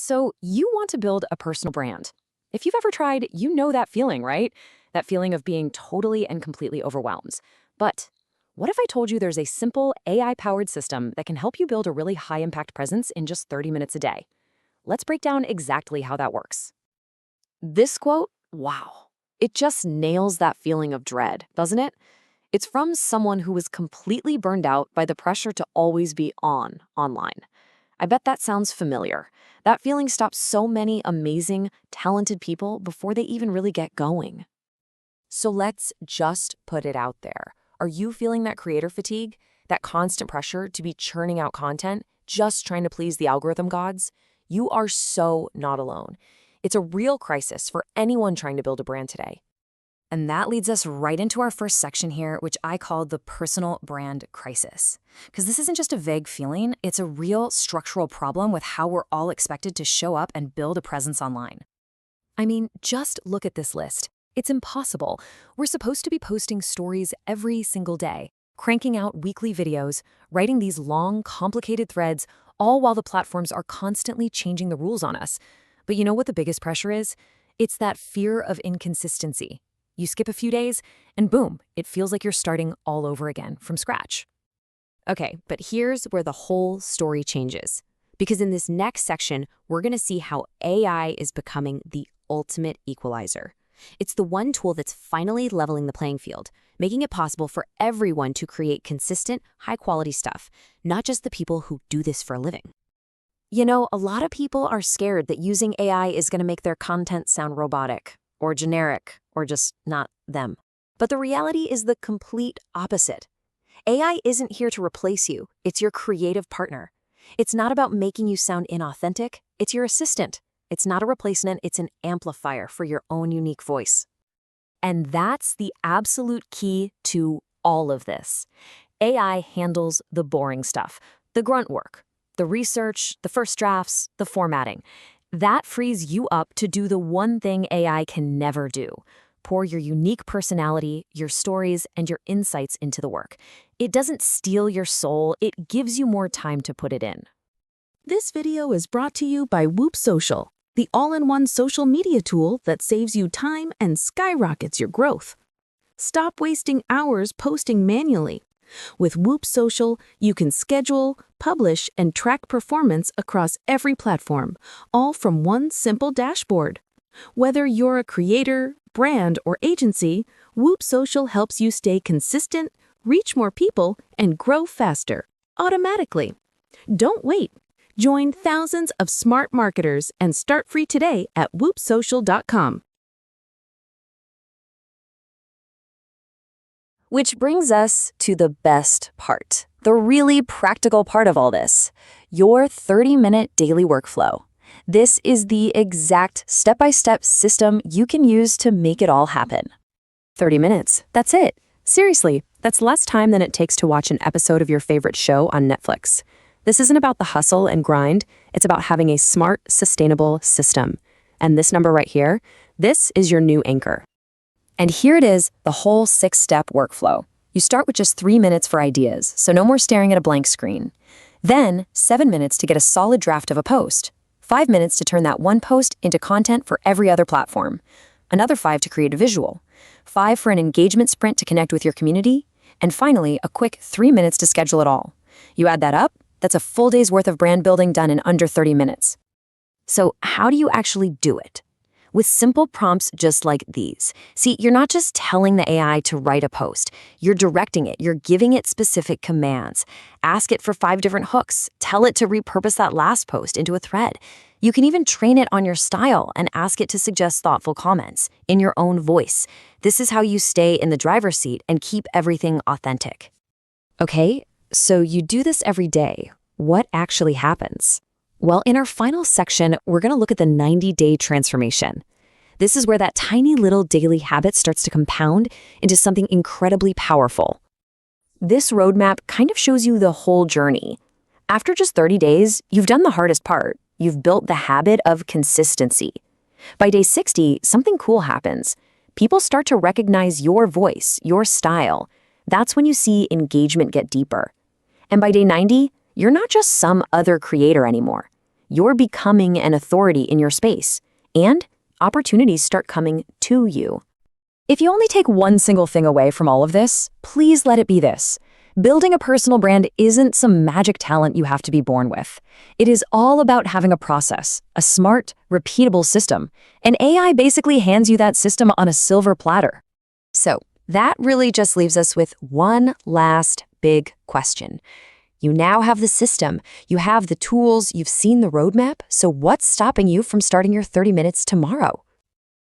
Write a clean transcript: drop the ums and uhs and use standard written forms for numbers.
So you want to build a personal brand. If you've ever tried, you know that feeling, right? That feeling of being totally and completely overwhelmed. But what if I told you there's a simple AI-powered system that can help you build a really high-impact presence in just 30 minutes a day? Let's break down exactly how that works. This quote, wow, it just nails that feeling of dread, doesn't it? It's from someone who was completely burned out by the pressure to always be online. I bet that sounds familiar. That feeling stops so many amazing, talented people before they even really get going. So let's just put it out there. Are you feeling that creator fatigue? That constant pressure to be churning out content, just trying to please the algorithm gods? You are so not alone. It's a real crisis for anyone trying to build a brand today. And that leads us right into our first section here, which I call the personal brand crisis. Because this isn't just a vague feeling, it's a real structural problem with how we're all expected to show up and build a presence online. I mean, just look at this list. It's impossible. We're supposed to be posting stories every single day, cranking out weekly videos, writing these long, complicated threads, all while the platforms are constantly changing the rules on us. But you know what the biggest pressure is? It's that fear of inconsistency. You skip a few days, and boom, it feels like you're starting all over again from scratch. Okay, but here's where the whole story changes. Because in this next section, we're going to see how AI is becoming the ultimate equalizer. It's the one tool that's finally leveling the playing field, making it possible for everyone to create consistent, high-quality stuff, not just the people who do this for a living. You know, a lot of people are scared that using AI is going to make their content sound robotic, or generic, or just not them. But the reality is the complete opposite. AI isn't here to replace you, it's your creative partner. It's not about making you sound inauthentic, it's your assistant. It's not a replacement, it's an amplifier for your own unique voice. And that's the absolute key to all of this. AI handles the boring stuff, the grunt work, the research, the first drafts, the formatting. That frees you up to do the one thing AI can never do. Pour your unique personality, your stories, and your insights into the work. It doesn't steal your soul, it gives you more time to put it in. This video is brought to you by Whoop Social, the all-in-one social media tool that saves you time and skyrockets your growth. Stop wasting hours posting manually. With Whoop Social, you can schedule, publish, and track performance across every platform, all from one simple dashboard. Whether you're a creator, brand, or agency, Whoop Social helps you stay consistent, reach more people, and grow faster, automatically. Don't wait. Join thousands of smart marketers and start free today at whoopsocial.com. Which brings us to the best part, the really practical part of all this, your 30-minute daily workflow. This is the exact step-by-step system you can use to make it all happen. 30 minutes, that's it. Seriously, that's less time than it takes to watch an episode of your favorite show on Netflix. This isn't about the hustle and grind, it's about having a smart, sustainable system. And this number right here, this is your new anchor. And here it is, the whole 6-step workflow. You start with just 3 minutes for ideas, so no more staring at a blank screen. Then, 7 minutes to get a solid draft of a post. 5 minutes to turn that one post into content for every other platform. Another 5 to create a visual. 5 for an engagement sprint to connect with your community. And finally, a quick 3 minutes to schedule it all. You add that up, that's a full day's worth of brand building done in under 30 minutes. So how do you actually do it? With simple prompts just like these. See, you're not just telling the AI to write a post. You're directing it. You're giving it specific commands. Ask it for 5 different hooks. Tell it to repurpose that last post into a thread. You can even train it on your style and ask it to suggest thoughtful comments in your own voice. This is how you stay in the driver's seat and keep everything authentic. Okay, so you do this every day. What actually happens? Well, in our final section, we're going to look at the 90-day transformation. This is where that tiny little daily habit starts to compound into something incredibly powerful. This roadmap kind of shows you the whole journey. After just 30 days, you've done the hardest part. You've built the habit of consistency. By day 60, something cool happens. People start to recognize your voice, your style. That's when you see engagement get deeper. And by day 90, you're not just some other creator anymore. You're becoming an authority in your space, and opportunities start coming to you. If you only take one single thing away from all of this, please let it be this. Building a personal brand isn't some magic talent you have to be born with. It is all about having a process, a smart, repeatable system, and AI basically hands you that system on a silver platter. So, that really just leaves us with one last big question. You now have the system, you have the tools, you've seen the roadmap, so what's stopping you from starting your 30 minutes tomorrow?